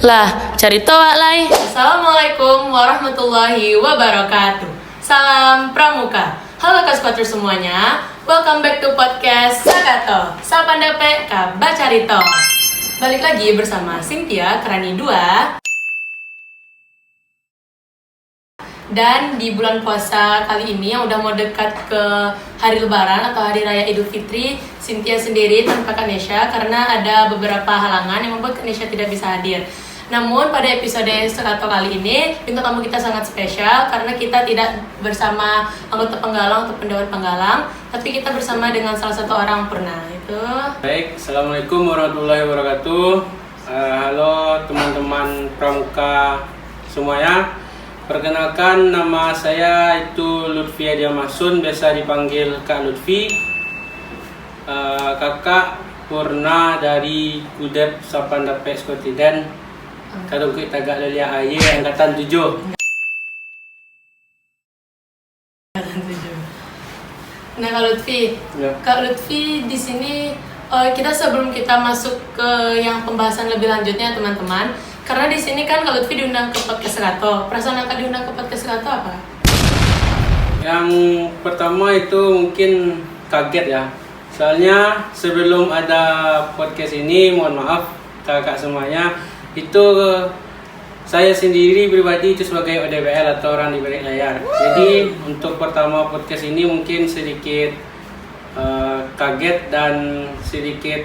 Lah, cari toa lai. Assalamualaikum warahmatullahi wabarakatuh. Salam Pramuka. Halo Kak Squatter semuanya. Welcome back to podcast Sakato. Sapandape ka Bacarito. Balik lagi bersama Cynthia Krani 2. Dan di bulan puasa kali ini yang udah mau dekat ke hari lebaran atau hari raya Idul Fitri, Cynthia sendiri tanpa Kak Nesha karena ada beberapa halangan yang membuat Kak Nesha tidak bisa hadir. Namun pada episode Sakato kali ini, bintang tamu kita sangat spesial karena kita tidak bersama anggota penggalang atau pendewan penggalang, tapi kita bersama dengan salah satu orang purna itu. Baik, assalamualaikum warahmatullahi wabarakatuh. Halo teman-teman Pramuka semuanya. Perkenalkan, nama saya itu Lutfi Adia Masun, biasa dipanggil Kak Lutfi. Kakak purna dari Kudep Sapandape Skotiden. Kalau kita agak lelia air angkatan 7. Nah, Kak Lutfi, Ya. Kak Lutfi di sini kita sebelum kita masuk ke yang pembahasan lebih lanjutnya teman-teman, karena di sini kan Kak Lutfi diundang ke podcast Sakato. Perasaan Kak diundang ke podcast Sakato apa? Yang pertama itu mungkin kaget ya. Soalnya sebelum ada podcast ini, mohon maaf kakak semuanya, itu saya sendiri pribadi itu sebagai ODBL atau orang di balik layar. Jadi untuk pertama podcast ini mungkin sedikit kaget dan sedikit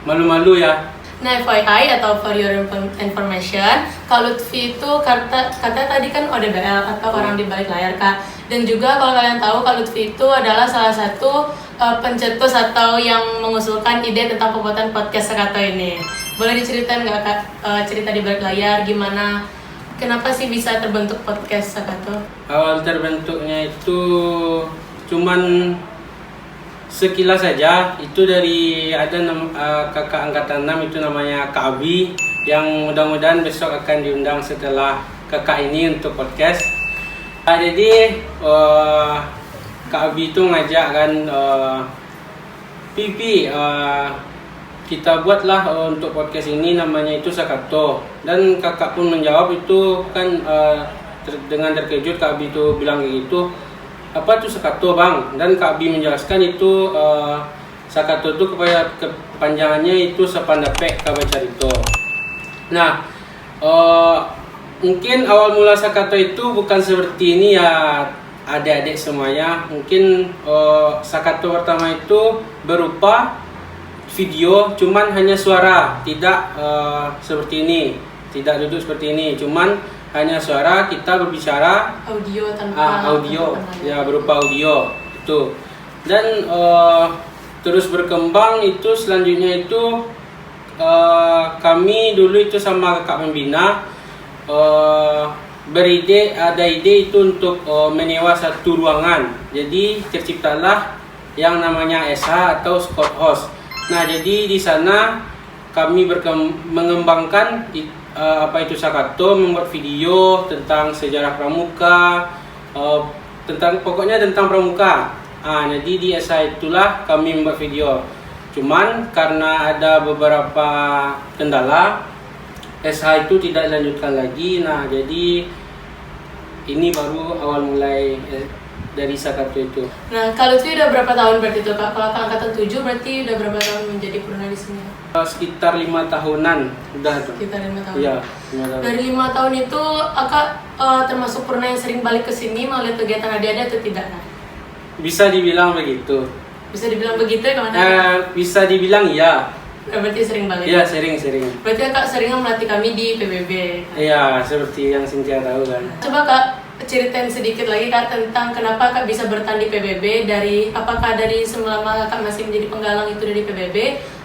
malu-malu ya. Nah, FYI atau for your information, Kak Lutfi itu kata tadi kan ODBL atau orang di balik layar Kak. Dan juga kalau kalian tahu Kak Lutfi itu adalah salah satu pencetus atau yang mengusulkan ide tentang pembuatan podcast Sakato ini. Boleh diceritain nggak Kak cerita di balik layar gimana, kenapa sih bisa terbentuk podcast Sakato? Awal terbentuknya itu cuman sekilas saja, itu dari ada kakak angkatan 6 itu namanya Kak Abi, yang mudah-mudahan besok akan diundang setelah kakak ini untuk podcast. Jadi Kak Abi itu ngajak kan, Pipi kita buatlah untuk podcast ini namanya itu Sakato. Dan kakak pun menjawab itu kan dengan terkejut Kak Abi itu bilang kayak gitu, apa tuh Sakato bang? Dan Kak Abi menjelaskan itu Sakato itu kepanjangannya itu Sapandape ka Bacarito. Nah, mungkin awal mula Sakato itu bukan seperti ini ya adik-adik semuanya. Mungkin Sakato pertama itu berupa video, cuman hanya suara, tidak seperti ini, tidak duduk seperti ini, cuman hanya suara, kita berbicara Audio tanpa audio ya, berupa audio itu. Dan terus berkembang itu selanjutnya itu kami dulu itu sama kakak pembina ada ide itu untuk menyewa satu ruangan. Jadi terciptalah yang namanya SH atau Squad Host. Nah, jadi di sana kami mengembangkan apa itu Sakato, membuat video tentang sejarah Pramuka, pokoknya tentang Pramuka. Jadi di SH itulah kami membuat video. Cuman karena ada beberapa kendala, SH itu tidak dilanjutkan lagi. Nah, jadi ini baru awal mulai dari Sakato itu. Nah, Kak Lutfi udah berapa tahun berarti itu Kak? Kalau Kak angkatan 7 berarti udah berapa tahun menjadi purna di sini? Sekitar 5 tahunan udah tuh. Sekitar 5 tahun. Iya, 5 tahun. Dari 5 tahun itu Kak termasuk purna yang sering balik ke sini mau lihat kegiatan adik-adik atau tidak Kak? Bisa dibilang begitu. Bisa dibilang begitu ya kemana? Bisa dibilang iya. Berarti sering balik? Iya, sering. Berarti Kak sering melatih kami di PBB? Iya, seperti yang Cynthia tahu kan. Coba Kak ceritain sedikit lagi Kak tentang kenapa Kak bisa bertahan di PBB, apakah dari selama Kak masih menjadi penggalang itu dari PBB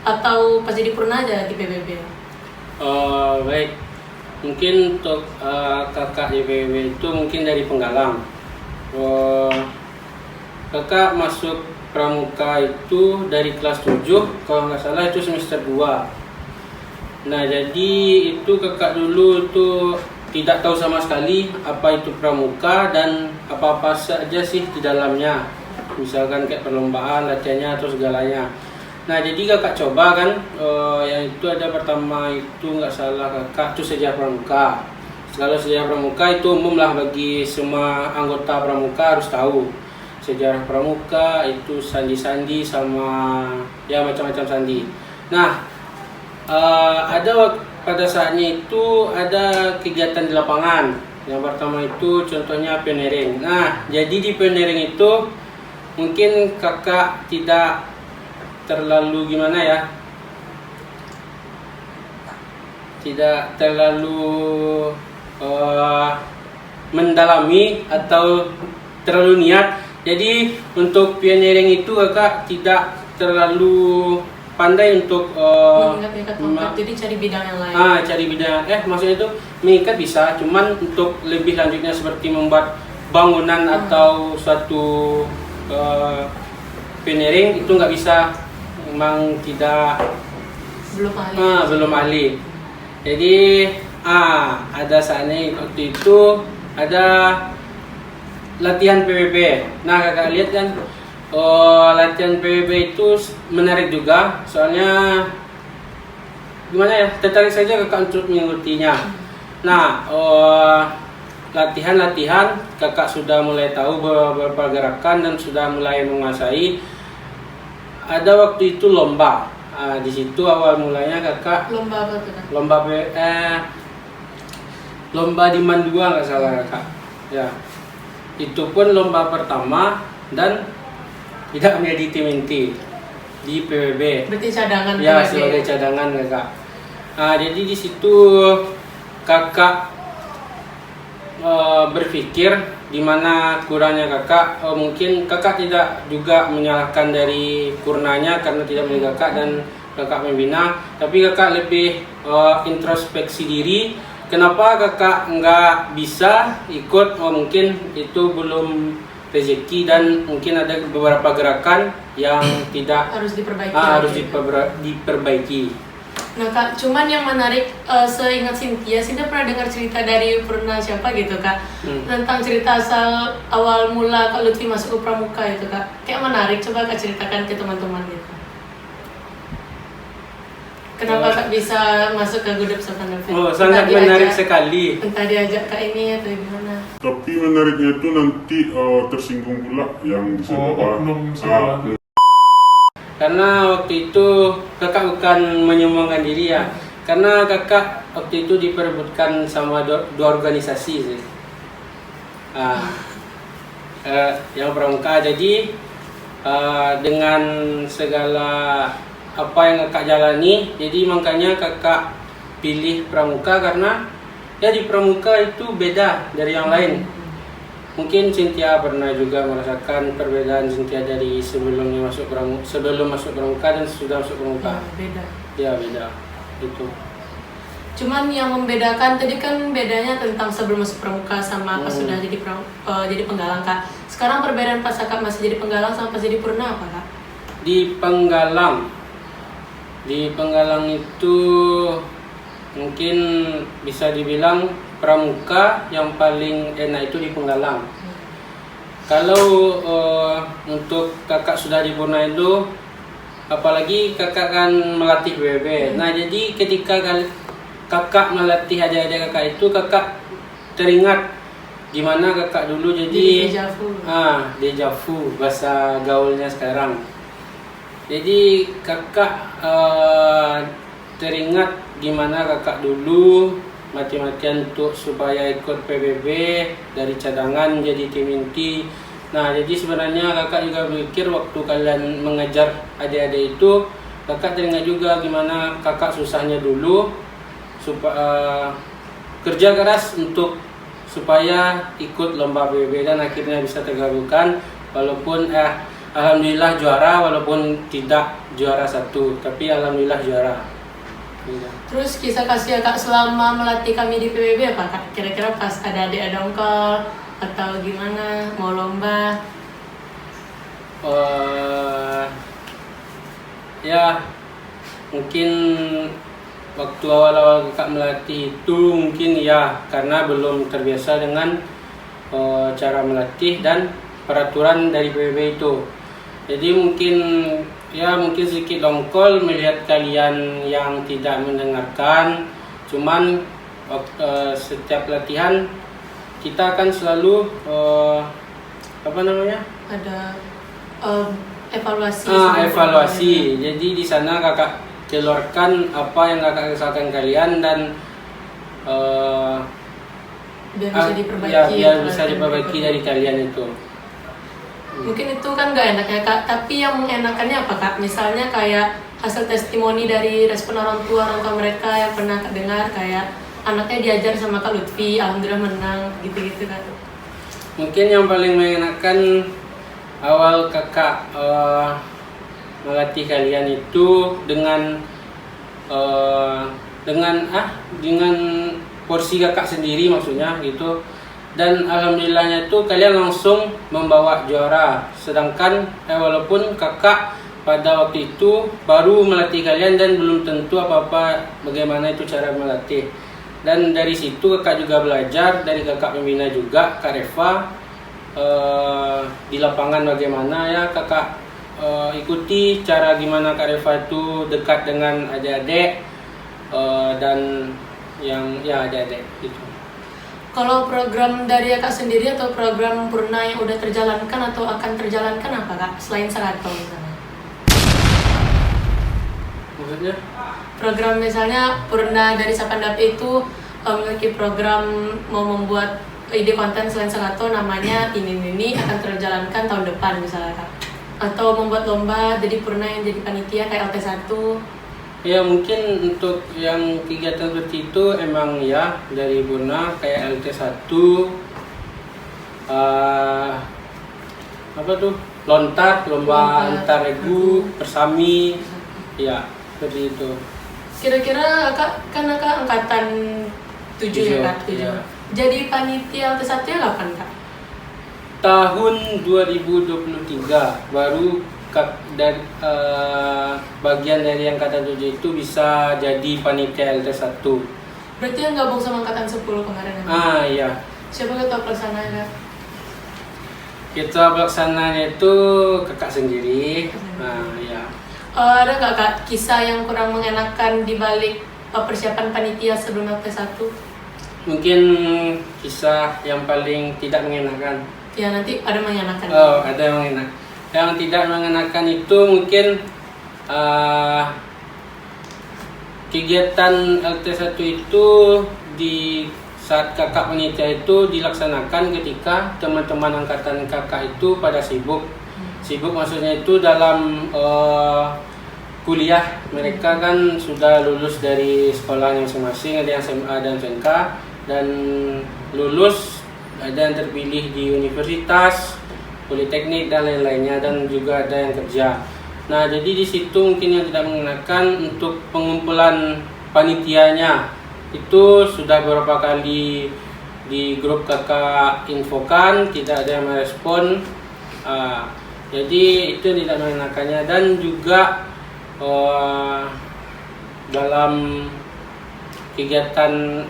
atau pas jadi purna aja di PBB? Baik, mungkin untuk kakak di PBB itu mungkin dari penggalang. Kakak masuk Pramuka itu dari kelas 7, kalau nggak salah itu semester 2. Nah, jadi itu kakak dulu itu tidak tahu sama sekali apa itu Pramuka dan apa-apa saja sih di dalamnya. Misalkan kayak perlombaan, latihannya atau segalanya. Nah jadi kakak coba kan, yang itu ada pertama itu nggak salah kakak itu sejarah pramuka. Kalau sejarah pramuka itu umum lah bagi semua anggota pramuka harus tahu. Sejarah pramuka itu sandi-sandi sama ya macam-macam sandi. Nah pada saatnya itu ada kegiatan di lapangan. Yang pertama itu contohnya pioneering. Nah jadi di pioneering itu mungkin kakak tidak terlalu gimana ya, tidak terlalu mendalami atau terlalu niat. Jadi untuk pioneering itu kakak tidak terlalu pandai untuk mengikat tongkat, jadi cari bidang yang lain. Cari bidang, maksudnya itu mengikat bisa, cuman untuk lebih lanjutnya seperti membuat bangunan atau suatu pioneering itu nggak bisa, memang tidak, belum ahli. Jadi ada saatnya waktu itu ada latihan PBB. Nah kakak lihat kan, latihan PBB itu menarik juga, soalnya gimana ya, tertarik saja kakak untuk mengikutinya. Nah latihan kakak sudah mulai tahu beberapa gerakan dan sudah mulai menguasai. Ada waktu itu lomba. Di situ awal mulanya kakak Lomba apa tuh kan? Lomba di Mandua nggak salah kakak. Ya, itu pun lomba pertama dan tidak menjadi tim inti di PBB. Berarti cadangan. Ya, PBB. sebagai cadangan kakak. Jadi di situ kakak berpikir di mana kurangnya kakak. Mungkin kakak tidak juga menyalahkan dari Purnanya karena tidak memilih kakak dan kakak membina, tapi kakak lebih introspeksi diri. Kenapa kakak nggak bisa ikut? Mungkin itu belum rezeki dan mungkin ada beberapa gerakan yang tidak harus diperbaiki. harus diperbaiki. Nah kak, cuman yang menarik, seingat Cynthia pernah dengar cerita dari Purna siapa gitu kak, tentang cerita asal awal mula Kak Lutfi masuk ke pramuka itu kak, kayak menarik, coba kak ceritakan ke teman-teman gitu. Kenapa kak bisa masuk ke Gudeg Sopan David? Sangat menarik sekali. Entah diajak kak ini atau gimana. Tapi menariknya itu nanti tersinggung pula yang disebut Karena waktu itu kakak bukan menyumbangkan diri ya, karena kakak waktu itu diperebutkan sama dua organisasi sih. Yang pramuka. Jadi dengan segala apa yang kakak jalani, jadi makanya kakak pilih pramuka karena ya di pramuka itu beda dari yang lain. Mungkin Cynthia pernah juga merasakan perbedaan Cynthia dari sebelum masuk pramuka dan sudah masuk pramuka. Beda. Ya beda, itu. Cuman yang membedakan tadi kan bedanya tentang sebelum masuk pramuka sama pas sudah jadi jadi penggalang kak. Sekarang perbedaan pas kakak masih jadi penggalang sama pas jadi Purna apa kak? Di penggalang itu mungkin bisa dibilang pramuka yang paling enak itu di penggalang. Kalau untuk kakak sudah di Purna itu, apalagi kakak kan melatih PBB. Nah jadi ketika kakak melatih adik-adik kakak itu, kakak teringat gimana kakak dulu, jadi deja vu bahasa gaulnya sekarang. Jadi kakak teringat gimana kakak dulu mati-matian untuk supaya ikut PBB dari cadangan jadi tim inti. Nah jadi sebenarnya kakak juga berpikir waktu kalian mengejar adik-adik itu, kakak teringat juga gimana kakak susahnya dulu supaya kerja keras untuk supaya ikut lomba PBB dan akhirnya bisa tergabungkan, walaupun alhamdulillah juara, walaupun tidak juara satu, tapi alhamdulillah juara. Terus kisah kasih kak selama melatih kami di PBB apa kak? Kira-kira pas ada adik dongkol atau gimana mau lomba? Ya mungkin waktu awal-awal kakak melatih itu mungkin ya karena belum terbiasa dengan cara melatih dan peraturan dari PBB itu. Jadi mungkin ya mungkin sedikit dongkol melihat kalian yang tidak mendengarkan. Cuman setiap latihan kita akan selalu apa namanya? Ada evaluasi. Evaluasi. Jadi di sana kakak keluarkan apa yang kakak kesalkan kalian dan biar bisa diperbaiki. Ya, biar bisa diperbaiki dari kalian itu. Mungkin itu kan gak enak ya kak, tapi yang mengenakannya apa kak? Misalnya kayak hasil testimoni dari respon orang tua mereka yang pernah kak dengar, kayak anaknya diajar sama kak Lutfi, alhamdulillah menang, gitu-gitu kan. Mungkin yang paling mengenakan awal kakak melatih kalian itu dengan porsi kakak sendiri maksudnya gitu. Dan alhamdulillahnya itu kalian langsung membawa juara. Sedangkan walaupun kakak pada waktu itu baru melatih kalian dan belum tentu apa-apa bagaimana itu cara melatih. Dan dari situ kakak juga belajar dari kakak pembina juga, Kak Reva, di lapangan bagaimana ya kakak ikuti cara gimana Kak Reva itu dekat dengan adik-adik dan yang ya adik-adik gitu. Kalau program dari kakak sendiri atau program Purna yang udah terjalankan atau akan terjalankan apa kak? Selain Serato misalnya. Maksudnya? Program misalnya Purna dari Sapandapi itu memiliki program mau membuat ide konten selain Serato namanya ini akan terjalankan tahun depan misalnya kak. Atau membuat lomba jadi Purna yang jadi panitia kayak LT1. Ya mungkin untuk yang kegiatan seperti itu emang ya dari Purna kayak LT1 apa tuh lomba antar regu persami ya seperti itu. Kira-kira kakak kan kakak angkatan 7 ya kak? 7. Ya. Jadi panitia LT1 nya kapan kak? Tahun 2023 baru dari bagian dari angkatan 7 itu bisa jadi panitia LT1. Berarti yang gabung sama angkatan 10 kemarin ya? Iya. Siapa ketua pelaksananya? Kita pelaksananya itu kakak sendiri. Ya. Ada nggak kak kisah yang kurang mengenakan di balik persiapan panitia sebelum LT1? Mungkin kisah yang paling tidak mengenakan. Ya nanti ada mengenakan. Oh, ada yang mengenakan. Yang tidak mengenakan itu mungkin kegiatan LT1 itu di saat kakak panitia itu dilaksanakan ketika teman-teman angkatan kakak itu pada sibuk. Sibuk maksudnya itu dalam kuliah. Mereka kan sudah lulus dari sekolahnya masing-masing, ada yang SMA dan SMK, dan lulus, ada yang terpilih di universitas, politeknik dan lain-lainnya, dan juga ada yang kerja. Nah, jadi di situ mungkin yang tidak mengenakan untuk pengumpulan panitianya itu sudah beberapa kali di grup kakak infokan, tidak ada yang merespon. Jadi itu yang tidak mengenakannya, dan juga dalam kegiatan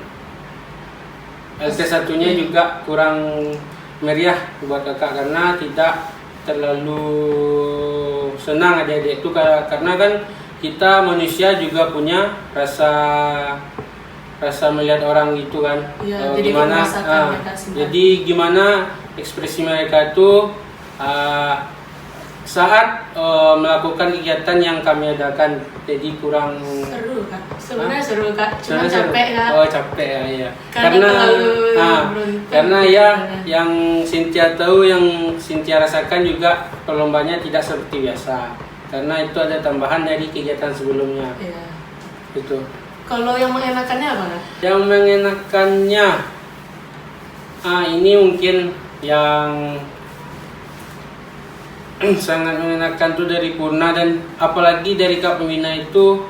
LT1-nya juga kurang meriah buat kakak karena tidak terlalu senang adik-adik itu, karena kan kita manusia juga punya rasa melihat orang gitu kan. Ya, jadi gimana jadi gimana ekspresi mereka itu saat melakukan kegiatan yang kami adakan, jadi kurang seru kak. Sebenarnya seru kak, cuma capek kak. Oh capek ya. Karena ya yang Cynthia tahu, yang Cynthia rasakan juga perlombanya tidak seperti biasa, karena itu ada tambahan dari kegiatan sebelumnya. Iya. Itu. Kalau yang mengenakannya apa kak? Yang mengenakannya, ini mungkin yang sangat mengenakan tuh dari Purna, dan apalagi dari kak pembina itu.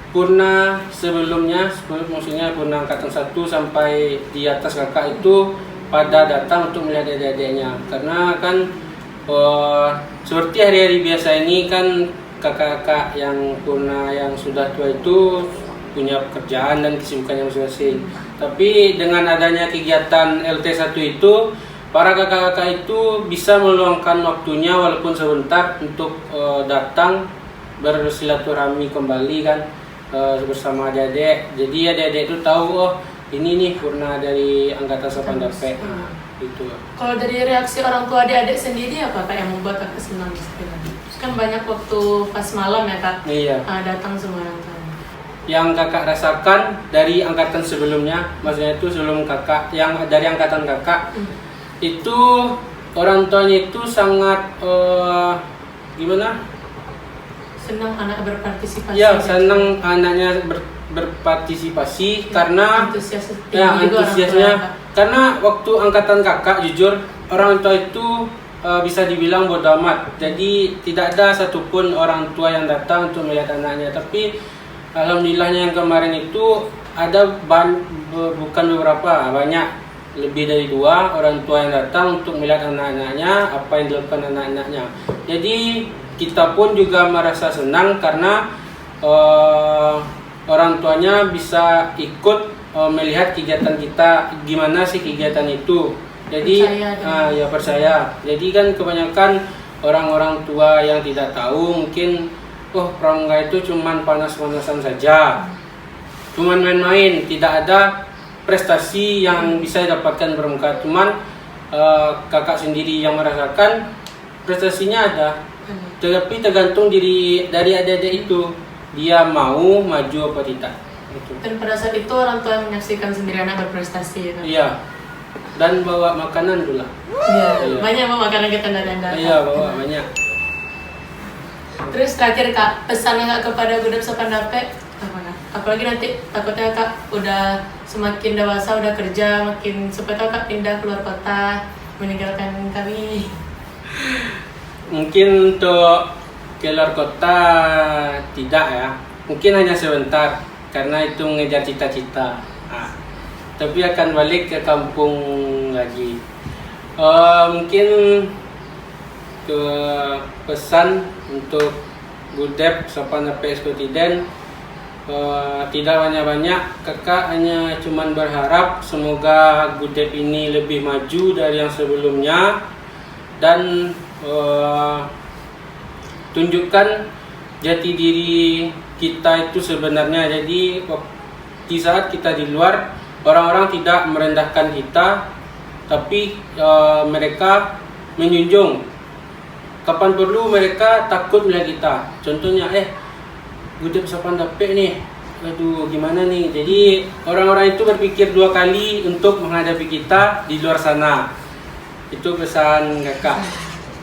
Purna sebelumnya, maksudnya Purna angkatan 1 sampai di atas kakak itu pada datang untuk melihat adik-adiknya, karena kan seperti hari-hari biasa ini kan kakak-kakak yang Purna yang sudah tua itu punya pekerjaan dan kesibukannya masing-masing. Tapi dengan adanya kegiatan LT1 itu, para kakak-kakak itu bisa meluangkan waktunya walaupun sebentar untuk datang bersilaturahmi kembali kan bersama adik-adik. Jadi adik-adik itu tahu, oh ini nih Purna dari angkatan Sopan Dape. Nah, gitu. Kalau dari reaksi orang tua adik-adik sendiri apa Kak yang membuat Kakak senang istilahnya? Kan banyak waktu pas malam ya Kak, Iya. datang semua orang tua. Yang kakak rasakan dari angkatan sebelumnya, maksudnya itu sebelum kakak, yang dari angkatan kakak, itu orang tuanya itu sangat gimana? Senang anak berpartisipasi. Ya, senang anaknya berpartisipasi karena antusias ya tinggi juga orang tua, antusiasnya. Kak. Karena waktu angkatan kakak, jujur orang tua itu bisa dibilang bodo amat. Jadi tidak ada satupun orang tua yang datang untuk melihat anaknya. Tapi alhamdulillahnya yang kemarin itu ada bukan beberapa, banyak, lebih dari 2 orang tua yang datang untuk melihat anak-anaknya, apa yang dilakukan anak-anaknya. Jadi kita pun juga merasa senang karena orang tuanya bisa ikut melihat kegiatan kita, gimana sih kegiatan itu. Jadi percaya. Jadi kan kebanyakan orang-orang tua yang tidak tahu mungkin pramuka itu cuman panas-panasan saja, cuman main-main, tidak ada prestasi yang bisa didapatkan pramuka. Cuman kakak sendiri yang merasakan prestasinya ada, tapi tergantung dari adik-adik itu, dia mau maju apa tidak. Dan pada saat itu orang tua yang menyaksikan sendiri anak berprestasi ya Kak? Iya, dan bawa makanan pula. Iya. Banyak bawa makanan ke tenda-tenda. Iya, bawa banyak. Terus terakhir Kak, pesan Kak kepada Gudep Sopan Dape apa Kak? Apalagi nanti takutnya Kak udah semakin dewasa, udah kerja, makin supaya Kak pindah keluar kota, meninggalkan kami. Mungkin untuk keluar kota tidak ya, mungkin hanya sebentar karena itu mengejar cita-cita. Tapi akan balik ke kampung lagi. Mungkin ke pesan untuk Gudep Sopan Dape Eskotiden, tidak banyak-banyak, kakak hanya cuman berharap semoga Gudep ini lebih maju dari yang sebelumnya dan tunjukkan jati diri kita itu sebenarnya. Jadi di saat kita di luar, orang-orang tidak merendahkan kita, tapi mereka menjunjung. Kapan perlu mereka takut melihat kita. Contohnya, Gudep Sopan Dape nih, aduh gimana nih. Jadi orang-orang itu berpikir 2 kali untuk menghadapi kita di luar sana. Itu pesan kakak.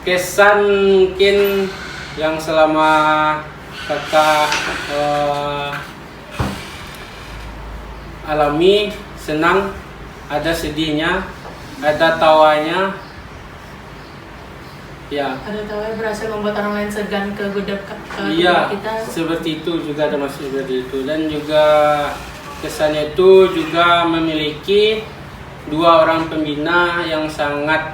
Kesan mungkin yang selama kakak alami, senang, ada sedihnya, ada tawanya. Ya. Ada tahu berhasil membuat orang lain segan ke Gudep Iya, kita. seperti itu juga termasuk seperti itu. Dan juga kesannya itu juga memiliki 2 orang pembina yang sangat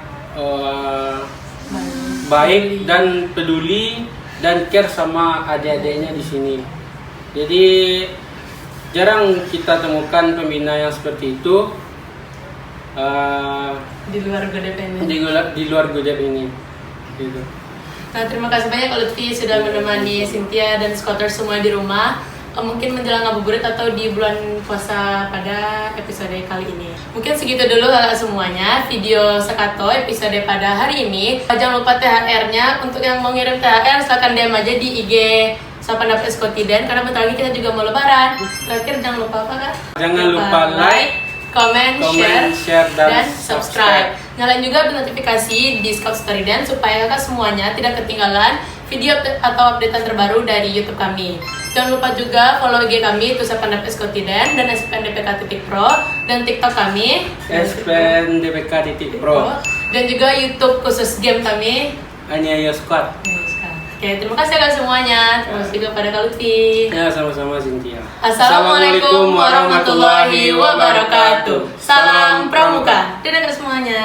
baik dan peduli dan care sama adik-adiknya di sini. Jadi jarang kita temukan pembina yang seperti itu Di luar Gudep ini. di luar Gudep ini. Gitu. Nah, terima kasih banyak Kak Lutfi sudah menemani Cynthia dan Scotters semua di rumah. Mungkin menjelang ngabuburit atau di bulan puasa pada episode kali ini. Mungkin segitu dulu kakak semuanya video Sekato episode pada hari ini. Jangan lupa THR-nya. Untuk yang mau ngirim THR silahkan DM aja di IG Sopan Dape Eskotiden karena bentar lagi kita juga mau lebaran. Terakhir jangan lupa apa Kak? Jangan lupa like, comment, share, dan subscribe. Nyalain juga notifikasi di Scout Story Dan supaya kakak semuanya tidak ketinggalan video atau updatean terbaru dari YouTube kami. Jangan lupa juga follow IG kami itu Sopan Dape Eskotiden dan spndpk.pro dan TikTok kami spndpk.pro dan juga YouTube khusus game kami Aniayo Squad. Oke, terima kasih kak semuanya. Terima kasih juga pada Kak Lutfi. Ya, sama-sama Cynthia. Assalamualaikum warahmatullahi wabarakatuh. Salam Pramuka. Dadah kak semuanya.